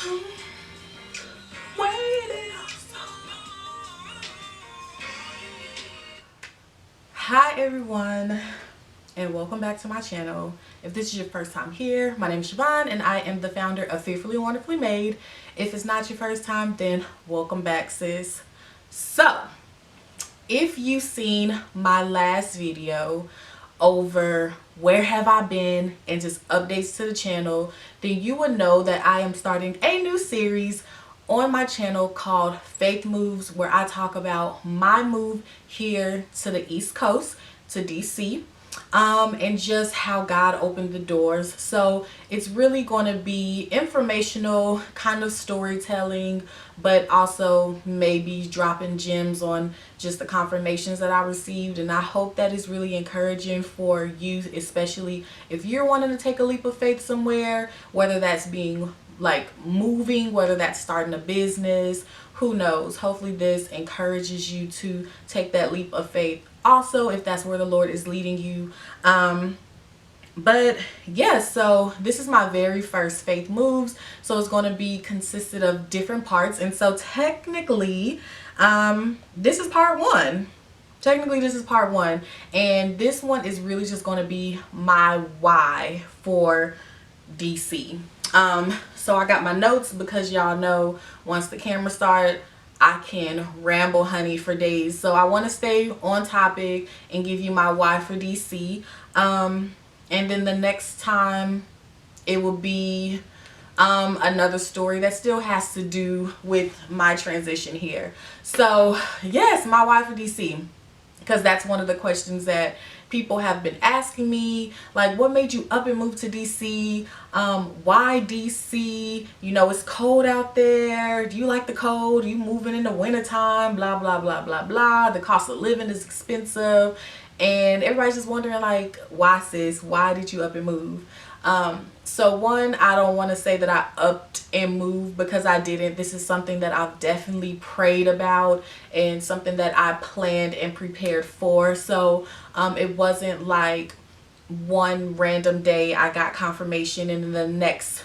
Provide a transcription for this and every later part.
Waiting. Hi everyone, and welcome back to my channel. If this is your first time here, my name is Siobhan and I am the founder of Fearfully Wonderfully Made. If it's not your first time, then welcome back, sis. So if you've seen my last video over where have I been and just updates to the channel, then you would know that I am starting a new series on my channel called Faith Moves, where I talk about my move here to the East Coast, to DC, and just how God opened the doors. So it's really going to be informational, kind of storytelling, but also maybe dropping gems on just the confirmations that I received. And I hope that is really encouraging for you, especially if you're wanting to take a leap of faith somewhere, whether that's being like moving, whether that's starting a business, who knows. Hopefully this encourages you to take that leap of faith also, if that's where the Lord is leading you. But yeah, so this is my very first Faith Moves, so it's going to be consisted of different parts. And so technically this is part one. This is part one, and this one is really just going to be my why for DC. So I got my notes because y'all know once the camera started, I can ramble honey for days. So I want to stay on topic and give you my why for DC. And then the next time it will be another story that still has to do with my transition here. So yes, my why for DC, because that's one of the questions that people have been asking me, like, what made you up and move to DC? Why DC? You know, it's cold out there. Do you like the cold? Are you moving in the wintertime? Blah, blah, blah, blah, blah. The cost of living is expensive. And everybody's just wondering, like, why, sis? Why did you up and move? So one, I don't want to say that I upped and moved, because I didn't. This is something that I've definitely prayed about and something that I planned and prepared for. So it wasn't like one random day I got confirmation and in the next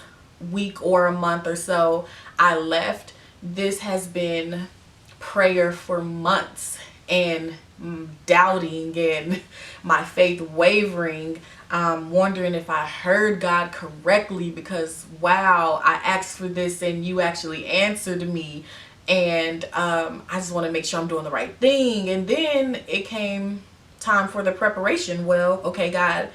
week or a month or so I left. This has been prayer for months, and doubting and my faith wavering, wondering if I heard God correctly, because wow, I asked for this and you actually answered me, and I just want to make sure I'm doing the right thing. And then it came time for the preparation. Well, okay, God,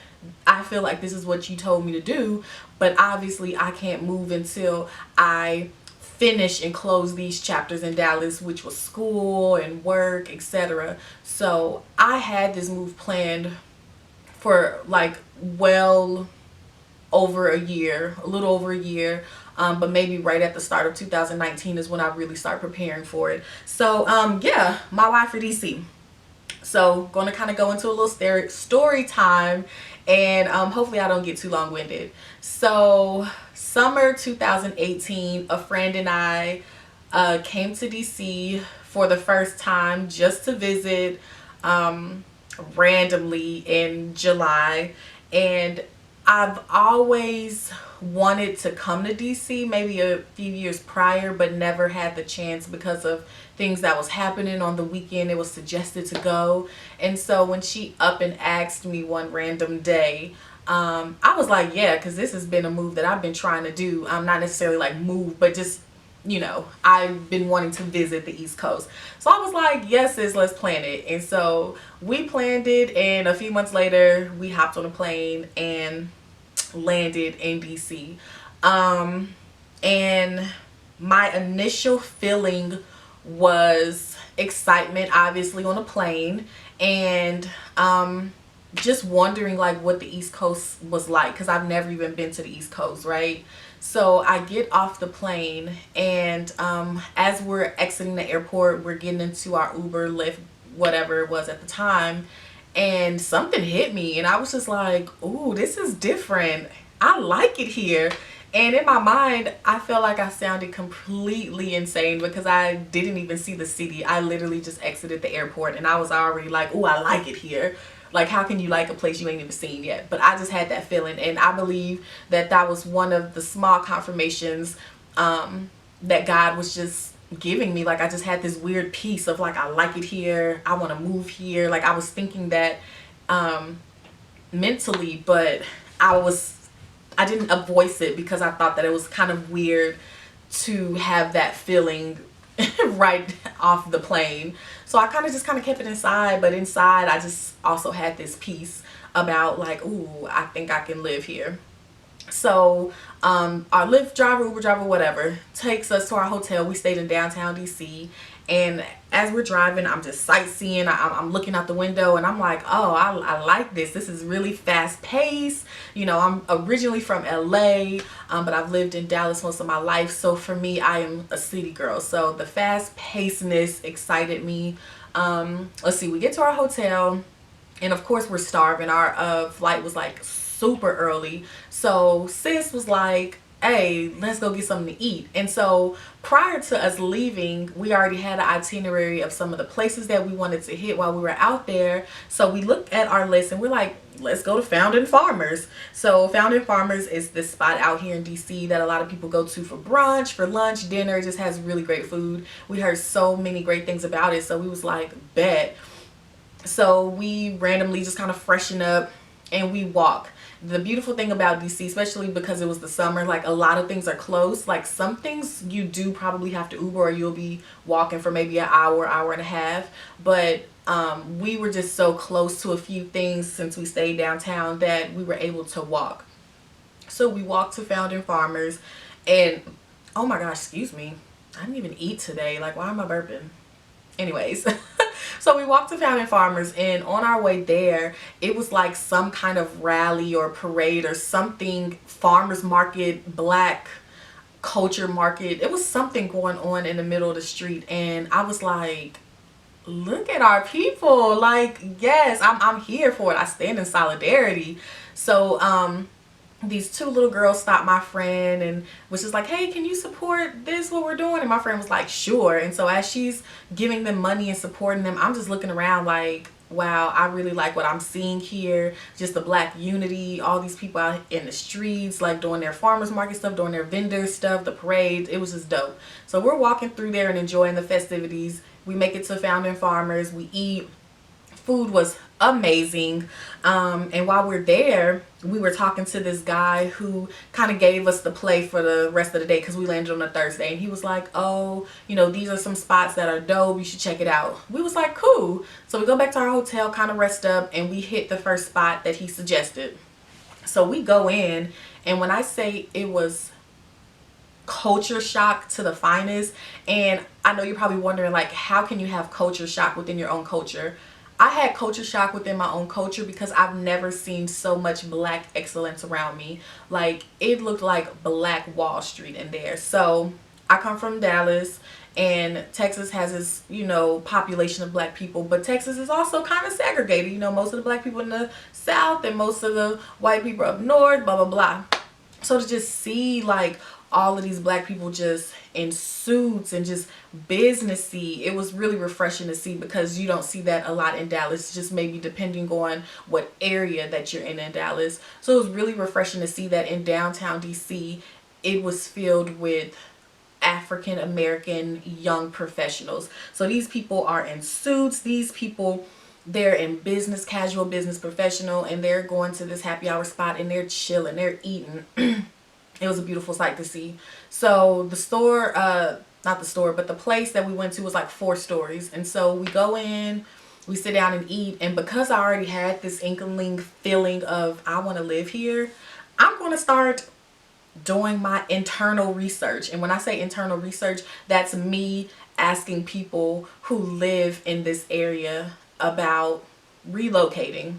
I feel like this is what you told me to do, but obviously I can't move until I finish and close these chapters in Dallas, which was school and work, etc. So I had this move planned for like well over a year, a little over a year. But maybe right at the start of 2019 is when I really start preparing for it. So yeah, my why for DC. So going to kind of go into a little story time, and hopefully I don't get too long-winded. So summer 2018, a friend and I came to DC for the first time just to visit, randomly in July. And I've always wanted to come to DC maybe a few years prior, but never had the chance because of things that was happening on the weekend. It was suggested to go, and so when she up and asked me one random day, I was like, yeah, because this has been a move that I've been trying to do. I'm not necessarily like move, but just, you know, I've been wanting to visit the East Coast. So I was like, yes, sis, let's plan it. And so we planned it, and a few months later we hopped on a plane and landed in DC. And my initial feeling was excitement, obviously, on a plane, and just wondering like what the East Coast was like, because I've never even been to the East Coast, right? So I get off the plane, and as we're exiting the airport, we're getting into our Uber, Lyft, whatever it was at the time, and something hit me, and I was just like, ooh, this is different. I like it here. And in my mind, I felt like I sounded completely insane because I didn't even see the city. I literally just exited the airport and I was already like, oh, I like it here. Like, how can you like a place you ain't even seen yet? But I just had that feeling, and I believe that that was one of the small confirmations that God was just giving me. Like I just had this weird piece of like, I like it here, I want to move here. Like I was thinking that mentally, but I didn't voice it because I thought that it was kind of weird to have that feeling right off the plane. So I kind of kept it inside, but inside I just also had this piece about like, ooh, I think I can live here. So our Lyft driver, Uber driver, whatever, takes us to our hotel. We stayed in downtown DC, and as we're driving, I'm just sightseeing. I'm looking out the window, and I'm like, oh, I like this. This is really fast paced. You know, I'm originally from LA, but I've lived in Dallas most of my life. So for me, I am a city girl. So the fast pacedness excited me. Let's see, we get to our hotel, and of course we're starving. Our flight was like super early, so sis was like, hey, let's go get something to eat. And so prior to us leaving, we already had an itinerary of some of the places that we wanted to hit while we were out there. So we looked at our list and we're like, let's go to Founding Farmers. So Founding Farmers is this spot out here in DC that a lot of people go to for brunch, for lunch, dinner. It just has really great food. We heard so many great things about it, so we was like, bet. So we randomly just kind of freshen up and we walk. The beautiful thing about DC, especially because it was the summer, like a lot of things are close. Like some things you do probably have to Uber, or you'll be walking for maybe an hour, hour and a half. But we were just so close to a few things since we stayed downtown that we were able to walk. So we walked to Founding Farmers, and oh my gosh, excuse me, I didn't even eat today. Like, why am I burping? Anyways, so we walked to Founding Farmers, and on our way there, it was like some kind of rally or parade or something, farmers market, black culture market. It was something going on in the middle of the street, and I was like, look at our people. Like, yes, I'm here for it. I stand in solidarity. So these two little girls stopped my friend and was just like, hey, can you support this, what we're doing? And my friend was like, sure. And so as she's giving them money and supporting them, I'm just looking around like, wow, I really like what I'm seeing here. Just the black unity, all these people out in the streets, like doing their farmers market stuff, doing their vendor stuff, the parades. It was just dope. So we're walking through there and enjoying the festivities. We make it to Founding Farmers. We eat. Food was amazing. And while we're there, we were talking to this guy who kind of gave us the play for the rest of the day, because we landed on a Thursday, and he was like, oh, you know, these are some spots that are dope, you should check it out. We was like, cool. So we go back to our hotel, kind of rest up, and we hit the first spot that he suggested. So we go in, and when I say it was culture shock to the finest, and I know you're probably wondering, like, how can you have culture shock within your own culture? I had culture shock within my own culture because I've never seen so much black excellence around me. Like, it looked like Black Wall Street in there. So I come from Dallas, and Texas has this, you know, population of black people, but Texas is also kind of segregated. You know, most of the black people in the South and most of the white people up north, blah, blah, blah. So to just see like all of these black people just in suits and just businessy, it was really refreshing to see, because you don't see that a lot in Dallas, just maybe depending on what area that you're in Dallas. So it was really refreshing to see that in downtown DC it was filled with African American young professionals. So these people are in suits, these people, they're in business, casual business professional, and they're going to this happy hour spot and they're chilling, they're eating. It was a beautiful sight to see. So the store, not the store, but the place that we went to was like 4 stories. And so we go in, we sit down and eat. And because I already had this inkling feeling of I want to live here, I'm going to start doing my internal research. And when I say internal research, that's me asking people who live in this area about relocating.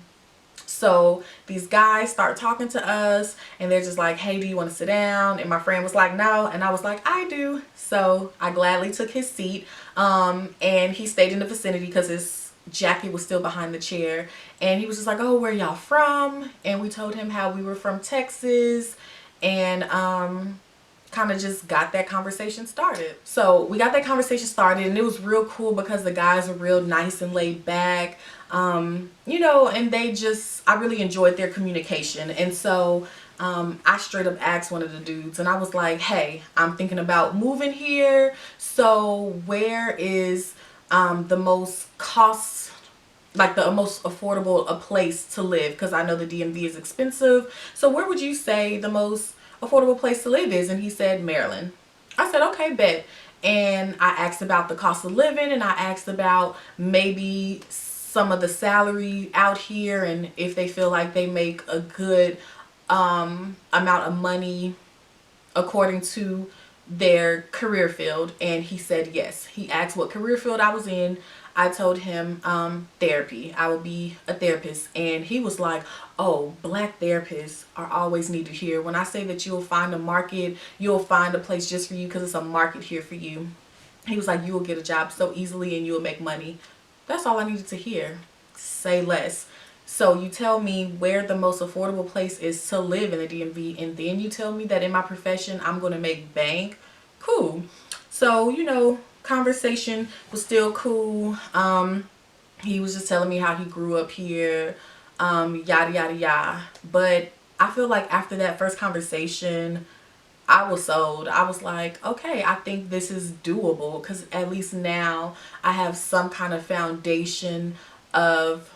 So these guys start talking to us, and they're just like, hey, do you want to sit down? And my friend was like, no. And I was like, I do. So I gladly took his seat, and he stayed in the vicinity because his jacket was still behind the chair. And he was just like, oh, where y'all from? And we told him how we were from Texas, and kind of just got that conversation started. So we got that conversation started, and it was real cool because the guys are real nice and laid back. You know, and they just, I really enjoyed their communication. And so I straight up asked one of the dudes, and I was like, hey, I'm thinking about moving here, so where is the most cost, like the most affordable a place to live, because I know the DMV is expensive, so where would you say the most affordable place to live is? And he said Maryland. I said, okay, bet. And I asked about the cost of living, and I asked about maybe some of the salary out here, and if they feel like they make a good amount of money according to their career field. And he said yes. He asked what career field I was in. I told him therapy. I would be a therapist. And he was like, oh, black therapists are always needed here. When I say that you'll find a market, you'll find a place just for you, because it's a market here for you. He was like, you will get a job so easily and you will make money. That's all I needed to hear. Say less. So you tell me where the most affordable place is to live in the DMV, and then you tell me that in my profession I'm going to make bank. Cool. So, you know, conversation was still cool. He was just telling me how he grew up here, yada yada yada. But I feel like after that first conversation, I was sold. I was like, okay, I think this is doable, because at least now I have some kind of foundation of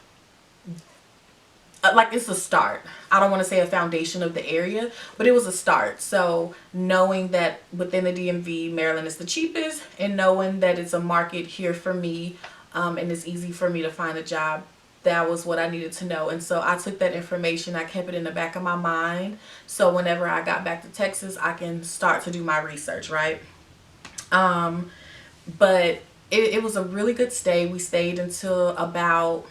like, it's a start. I don't want to say a foundation of the area, but it was a start. So knowing that within the DMV, Maryland is the cheapest, and knowing that it's a market here for me, and it's easy for me to find a job, that was what I needed to know. And so I took that information, I kept it in the back of my mind, so whenever I got back to Texas, I can start to do my research, right? But it was a really good stay. We stayed until about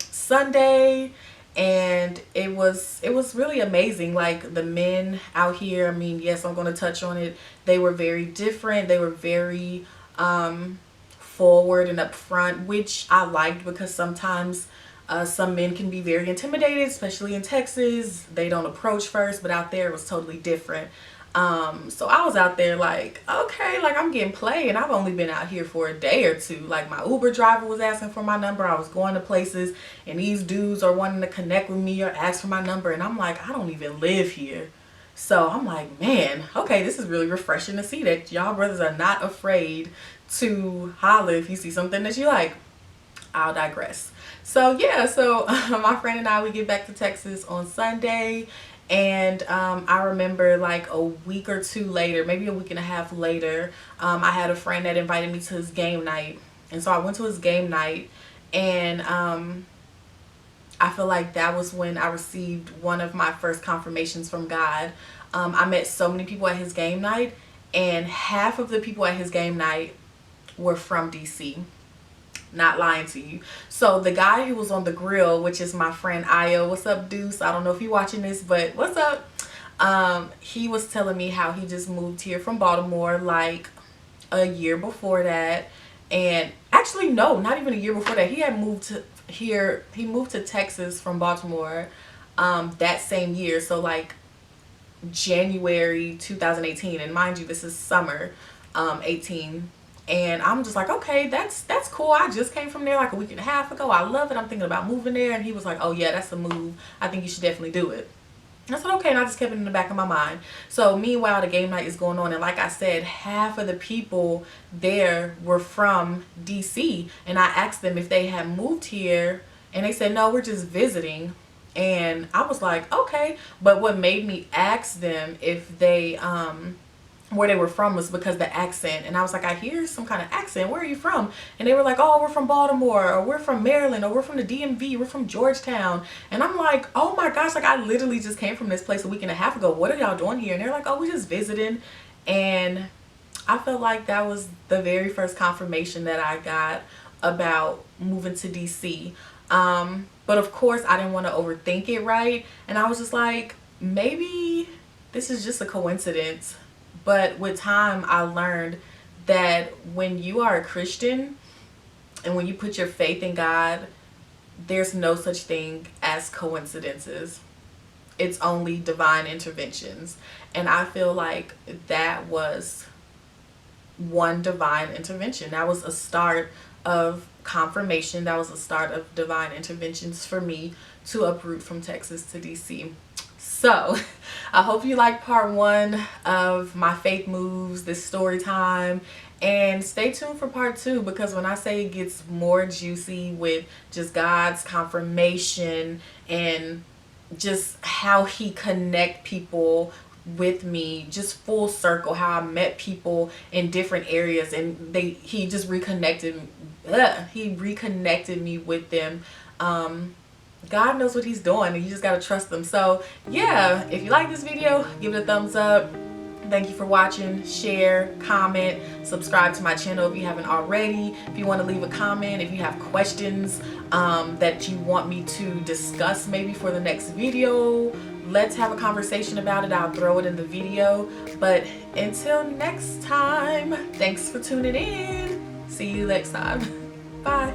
Sunday, and it was really amazing. Like, the men out here, I mean, yes, I'm going to touch on it, they were very different. They were very forward and upfront, which I liked, because sometimes some men can be very intimidated, especially in Texas. They don't approach first, but out there it was totally different. So I was out there like, okay, like, I'm getting played, and I've only been out here for a day or two. Like, my Uber driver was asking for my number. I was going to places, and these dudes are wanting to connect with me or ask for my number, and I'm like, I don't even live here. So I'm like, man, okay, this is really refreshing to see that y'all brothers are not afraid to holler if you see something that you like. I'll digress. So yeah, so my friend and I, we get back to Texas on Sunday. And I remember, like, a week or two later, maybe a week and a half later, I had a friend that invited me to his game night. And so I went to his game night, and I feel like that was when I received one of my first confirmations from God. I met so many people at his game night, and half of the people at his game night were from DC. Not lying to you. So the guy who was on the grill, which is my friend Io, what's up, Deuce? I don't know if you're watching this, but what's up? He was telling me how he just moved here from Baltimore like a year before that. And actually, no, not even a year before that. He had moved to here. He moved to Texas from Baltimore that same year. So like January 2018. And mind you, this is summer 18. And I'm just like, okay, that's cool. I just came from there like a week and a half ago. I love it. I'm thinking about moving there. And he was like, oh yeah, that's a move. I think you should definitely do it. I said, okay, and I just kept it in the back of my mind. So meanwhile, the game night is going on, and like I said, half of the people there were from DC, and I asked them if they had moved here, and they said, no, we're just visiting. And I was like, okay. But what made me ask them if they where they were from was because the accent. And I was like, I hear some kind of accent. Where are you from? And they were like, oh, we're from Baltimore, or we're from Maryland, or we're from the DMV, we're from Georgetown. And I'm like, oh my gosh, like, I literally just came from this place a week and a half ago. What are y'all doing here? And they're like, oh, we're just visiting. And I felt like that was the very first confirmation that I got about moving to DC. But of course I didn't want to overthink it, right? And I was just like, maybe this is just a coincidence. But with time, I learned that when you are a Christian and when you put your faith in God, there's no such thing as coincidences. It's only divine interventions. And I feel like that was one divine intervention. That was a start of confirmation. That was a start of divine interventions for me to uproot from Texas to DC. So I hope you like part 1 of my faith moves, this story time, and stay tuned for part 2, because when I say it gets more juicy with just God's confirmation and just how he connect people with me, just full circle, how I met people in different areas, and he just reconnected me with them. God knows what he's doing, and you just gotta trust him. So yeah, if you like this video, give it a thumbs up. Thank you for watching. Share, comment, subscribe to my channel if you haven't already. If you want to leave a comment, if you have questions that you want me to discuss maybe for the next video, let's have a conversation about it. I'll throw it in the video. But until next time, thanks for tuning in. See you next time. Bye.